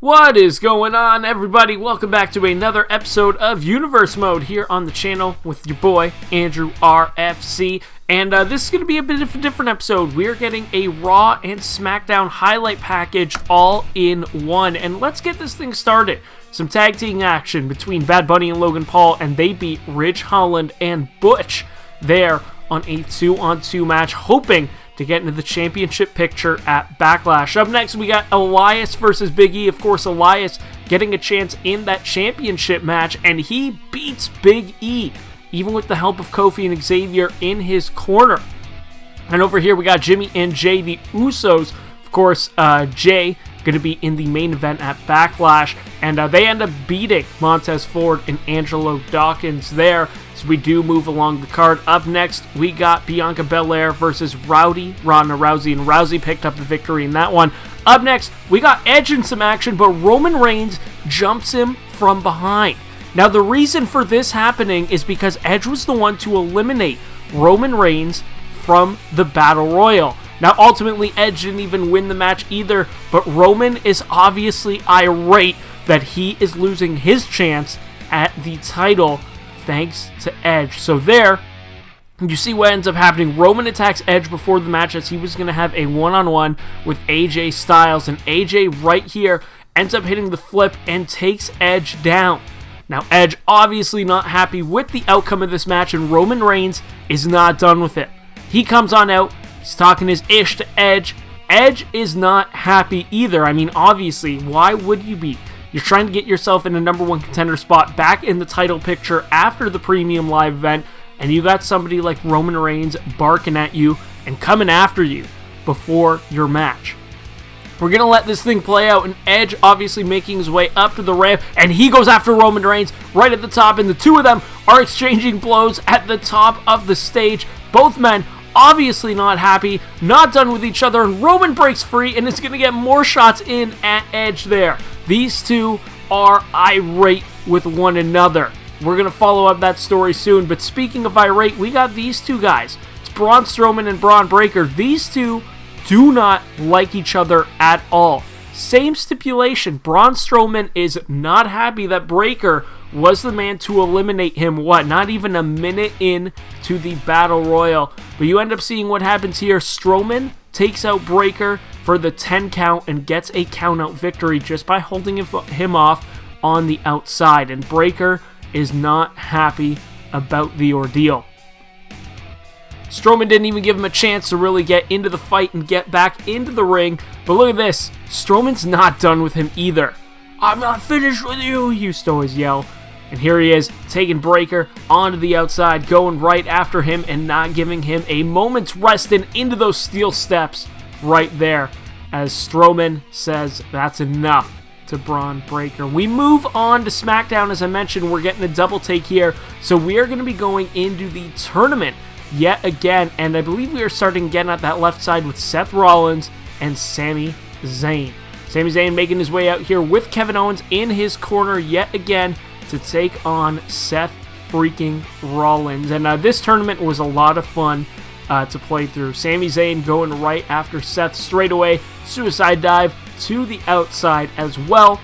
What is going on, everybody? Welcome back to another episode of Universe Mode here on the channel with your boy, Andrew RFC. And this is going to be a bit of a different episode. We're getting a Raw and Smackdown highlight package all in one. And let's get this thing started. Some tag team action between Bad Bunny and Logan Paul, and they beat Ridge Holland and Butch there on a 2-on-2 match, hoping to get into the championship picture at Backlash. Up next, we got Elias versus Big E. Of course, Elias getting a chance in that championship match, and he beats Big E, even with the help of Kofi and Xavier in his corner. And over here, we got Jimmy and Jay, the Usos. Of course, Jay going to be in the main event at Backlash, and they end up beating Montez Ford and Angelo Dawkins there. So we do move along the card. Up next, we got Bianca Belair versus Ronda Rousey, and Rousey picked up the victory in that one. Up next, we got Edge in some action, but Roman Reigns jumps him from behind. Now, the reason for this happening is because Edge was the one to eliminate Roman Reigns from the Battle Royal. Now, ultimately, Edge didn't even win the match either, but Roman is obviously irate that he is losing his chance at the title thanks to Edge. So there, you see what ends up happening. Roman attacks Edge before the match as he was going to have a one-on-one with AJ Styles, and AJ right here ends up hitting the flip and takes Edge down. Now, Edge obviously not happy with the outcome of this match, and Roman Reigns is not done with it. He comes on out, he's talking his ish to Edge. Edge is not happy either. I mean, obviously, why would you be? You're trying to get yourself in a number one contender spot back in the title picture after the premium live event, and you got somebody like Roman Reigns barking at you and coming after you before your match. We're going to let this thing play out, and Edge obviously making his way up to the ramp, and he goes after Roman Reigns right at the top, and the two of them are exchanging blows at the top of the stage. Both men obviously not happy, not done with each other, and Roman breaks free and is going to get more shots in at Edge there. These two are irate with one another. We're going to follow up that story soon, but speaking of irate, we got these two guys. It's Braun Strowman and Braun Breaker. These two do not like each other at all. Same stipulation. Braun Strowman is not happy that Breaker was the man to eliminate him, not even a minute in to the Battle Royal. But you end up seeing what happens here. Strowman takes out Breaker for the 10 count and gets a count-out victory just by holding him off on the outside. And Breaker is not happy about the ordeal. Strowman didn't even give him a chance to really get into the fight and get back into the ring. But look at this. Strowman's not done with him either. "I'm not finished with you," he used to always yell. And here he is, taking Breaker onto the outside, going right after him and not giving him a moment's rest, and into those steel steps right there, as Strowman says that's enough to Braun Breaker. We move on to SmackDown. As I mentioned, we're getting a double take here, so we are going to be going into the tournament yet again, and I believe we are starting again at that left side with Seth Rollins and Sami Zayn. Sami Zayn making his way out here with Kevin Owens in his corner yet again to take on Seth freaking Rollins. And this tournament was a lot of fun to play through. Sami Zayn going right after Seth straight away, suicide dive to the outside as well.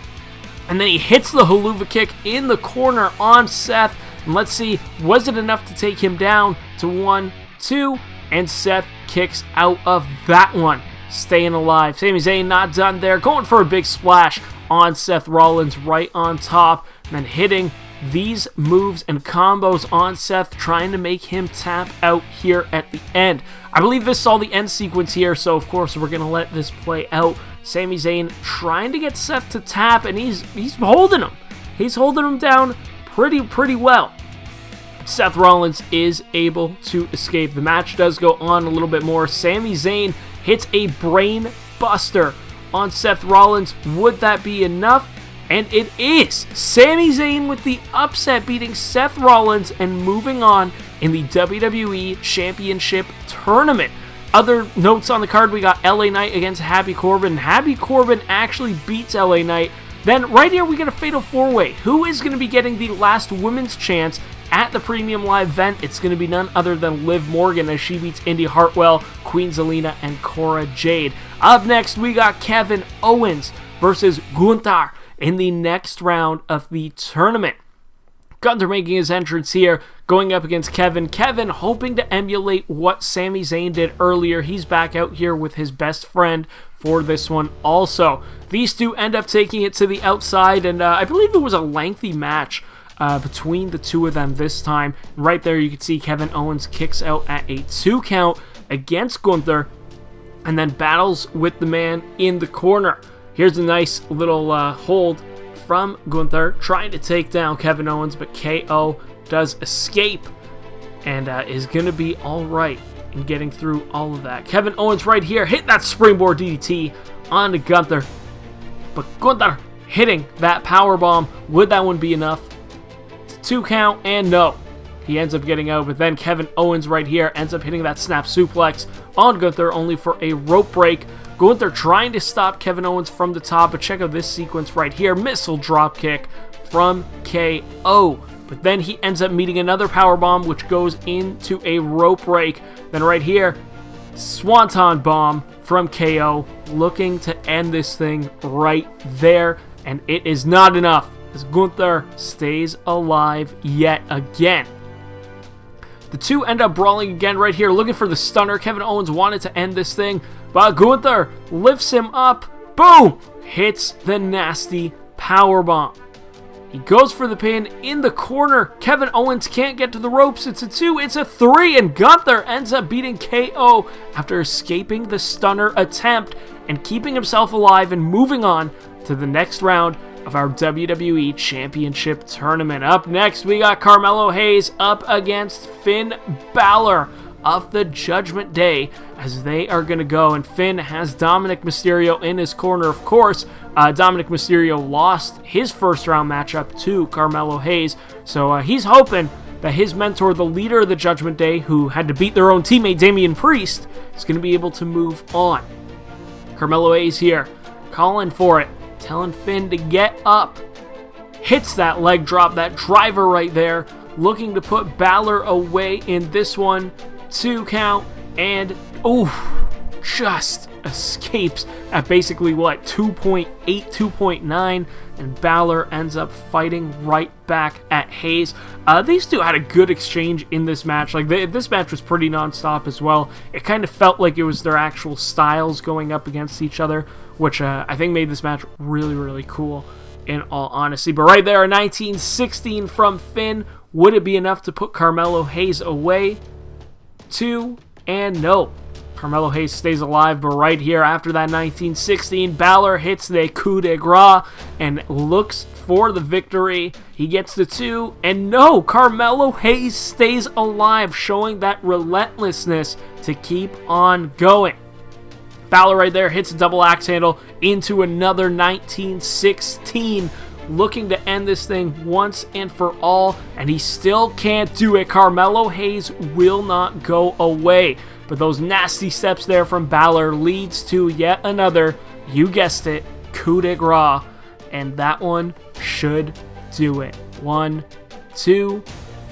And then he hits the haluva kick in the corner on Seth. And let's see, was it enough to take him down to 1-2? And Seth kicks out of that one, staying alive. Sami Zayn not done there, going for a big splash on Seth Rollins right on top, and then hitting these moves and combos on Seth, trying to make him tap out here at the end. I believe this saw the end sequence here, so of course we're going to let this play out. Sami Zayn trying to get Seth to tap, and he's holding him. He's holding him down pretty well. Seth Rollins is able to escape. The match does go on a little bit more. Sami Zayn hits a brain buster on Seth Rollins. Would that be enough? And it is. Sami Zayn with the upset, beating Seth Rollins and moving on in the WWE Championship tournament. Other notes on the card, we got LA Knight against Happy Corbin. Happy Corbin actually beats LA Knight. Then right here we get a fatal four-way. Who is going to be getting the last women's chance at the premium live event? It's going to be none other than Liv Morgan, as she beats Indy Hartwell, Queen Zelina, and Cora Jade. Up next, we got Kevin Owens versus Gunther in the next round of the tournament. Gunther making his entrance here, going up against Kevin. Kevin hoping to emulate what Sami Zayn did earlier. He's back out here with his best friend for this one also. These two end up taking it to the outside, and I believe it was a lengthy match between the two of them this time. Right there you can see Kevin Owens kicks out at a 2 count against Gunther, and then battles with the man in the corner. Here's a nice little hold from Gunther, trying to take down Kevin Owens, but KO does escape and is going to be alright in getting through all of that. Kevin Owens right here, hit that springboard DDT onto Gunther, but Gunther hitting that powerbomb. Would that one be enough? It's a 2 count, and no. He ends up getting out, but then Kevin Owens right here ends up hitting that snap suplex on Gunther, only for a rope break. Gunther trying to stop Kevin Owens from the top, but check out this sequence right here. Missile dropkick from KO. But then he ends up meeting another powerbomb, which goes into a rope break. Then right here, Swanton bomb from KO, looking to end this thing right there. And it is not enough, as Gunther stays alive yet again. The two end up brawling again right here, looking for the stunner. Kevin Owens wanted to end this thing, but Gunther lifts him up. Boom! Hits the nasty powerbomb. He goes for the pin in the corner. Kevin Owens can't get to the ropes. It's a 2, it's a 3, and Gunther ends up beating KO after escaping the stunner attempt and keeping himself alive and moving on to the next round of our WWE Championship tournament. Up next, we got Carmelo Hayes up against Finn Balor of the Judgment Day, as they are going to go, and Finn has Dominic Mysterio in his corner. Of course, Dominic Mysterio lost his first round matchup to Carmelo Hayes, so he's hoping that his mentor, the leader of the Judgment Day, who had to beat their own teammate Damian Priest, is going to be able to move on. Carmelo Hayes here, calling for it, telling Finn to get up. Hits that leg drop, that driver right there, looking to put Balor away in this one. 2 count, and just escapes at basically what, 2.8, 2.9, and Balor ends up fighting right back at Hayes. These two had a good exchange in this match. Like, this match was pretty non-stop as well. It kind of felt like it was their actual styles going up against each other, which I think made this match really, really cool, in all honesty. But right there, a 1916 from Finn. Would it be enough to put Carmelo Hayes away? 2, and no. Carmelo Hayes stays alive, but right here after that 1916, Balor hits the coup de grace and looks for the victory. He gets the 2, and no, Carmelo Hayes stays alive, showing that relentlessness to keep on going. Balor right there hits a double axe handle into another 1916, looking to end this thing once and for all, and he still can't do it. Carmelo Hayes will not go away, but those nasty steps there from Balor leads to yet another, you guessed it, coup de grace, and that one should do it. 1, 2,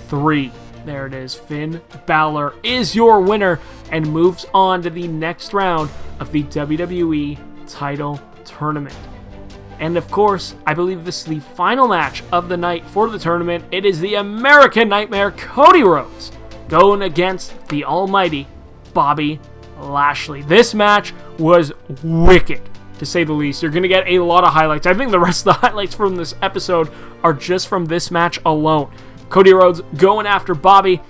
3. There it is. Finn Balor is your winner and moves on to the next round of the WWE title tournament. And of course, I believe this is the final match of the night for the tournament. It is the American Nightmare Cody Rhodes going against the almighty Bobby Lashley. This match was wicked, to say the least. You're going to get a lot of highlights. I think the rest of the highlights from this episode are just from this match alone. Cody Rhodes going after Bobby.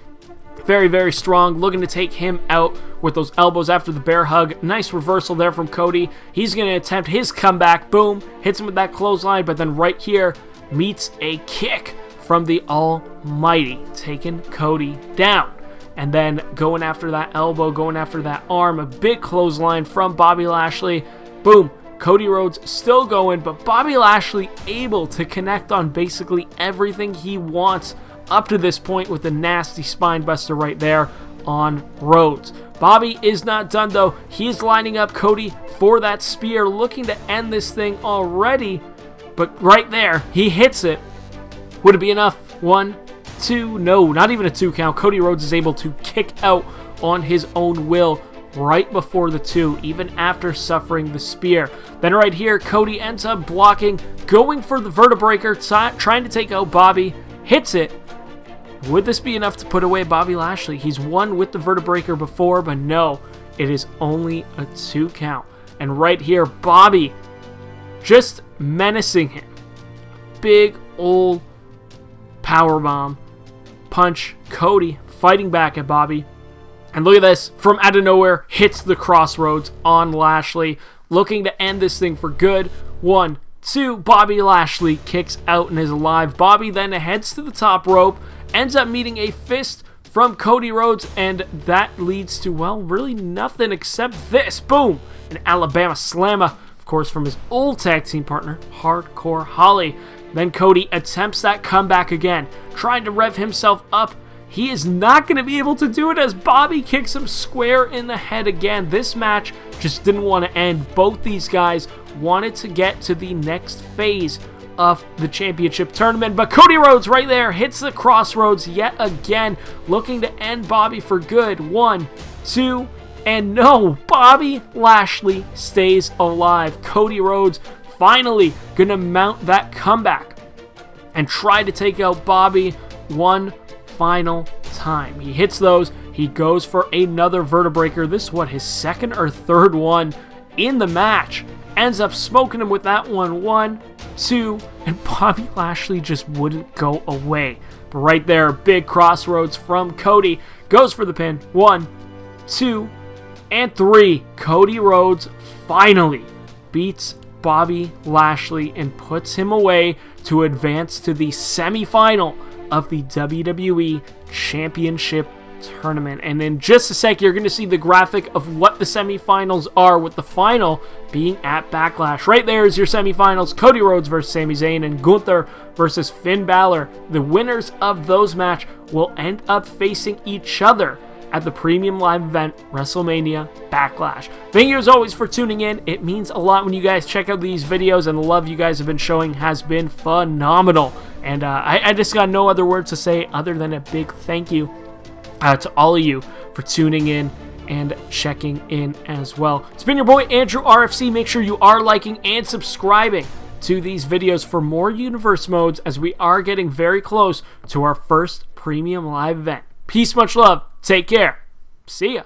Very, very strong, looking to take him out with those elbows after the bear hug. Nice reversal there from Cody. He's going to attempt his comeback. Boom. Hits him with that clothesline, but then right here meets a kick from the almighty, taking Cody down. And then going after that elbow, going after that arm, a big clothesline from Bobby Lashley. Boom. Cody Rhodes still going, but Bobby Lashley able to connect on basically everything he wants up to this point with a nasty spine buster right there on Rhodes. Bobby is not done though. He is lining up Cody for that spear, looking to end this thing already, but right there, he hits it. Would it be enough? 1, 2, no, not even a 2 count. Cody Rhodes is able to kick out on his own will right before the 2, even after suffering the spear. Then right here, Cody ends up blocking, going for the vertebreaker, trying to take out Bobby, hits it. Would this be enough to put away Bobby Lashley? He's won with the vertebreaker before, but no, it is only a 2 count. And right here, Bobby just menacing him. Big old powerbomb punch. Cody fighting back at Bobby. And look at this, from out of nowhere, hits the crossroads on Lashley, looking to end this thing for good. 1, 2, Bobby Lashley kicks out and is alive. Bobby then heads to the top rope, ends up meeting a fist from Cody Rhodes, and that leads to, well, really nothing except this. Boom! An Alabama Slammer, of course, from his old tag team partner, Hardcore Holly. Then Cody attempts that comeback again, trying to rev himself up. He is not going to be able to do it as Bobby kicks him square in the head again. This match just didn't want to end. Both these guys wanted to get to the next phase of the championship tournament, but Cody Rhodes right there hits the crossroads yet again, looking to end Bobby for good. 1, 2, and no, Bobby Lashley stays alive. Cody Rhodes finally gonna mount that comeback and try to take out Bobby one final time. He hits those, he goes for another vertebreaker. This is what, his second or third one in the match. Ends up smoking him with that one. 1, 2, and Bobby Lashley just wouldn't go away. But right there, big crossroads from Cody. Goes for the pin. 1, 2, and 3. Cody Rhodes finally beats Bobby Lashley and puts him away to advance to the semifinal of the WWE Championship tournament. And in just a sec, you're going to see the graphic of what the semifinals are, with the final being at Backlash. Right there is your semifinals: Cody Rhodes versus Sami Zayn and Gunther versus Finn Balor. The winners of those matches will end up facing each other at the premium live event WrestleMania Backlash. Thank you as always for tuning in. It means a lot when you guys check out these videos, and the love you guys have been showing has been phenomenal. And I just got no other words to say other than a big thank you to all of you for tuning in and checking in as well. It's been your boy Andrew RFC. Make sure you are liking and subscribing to these videos for more universe modes, as we are getting very close to our first premium live event. Peace, much love, take care, see ya.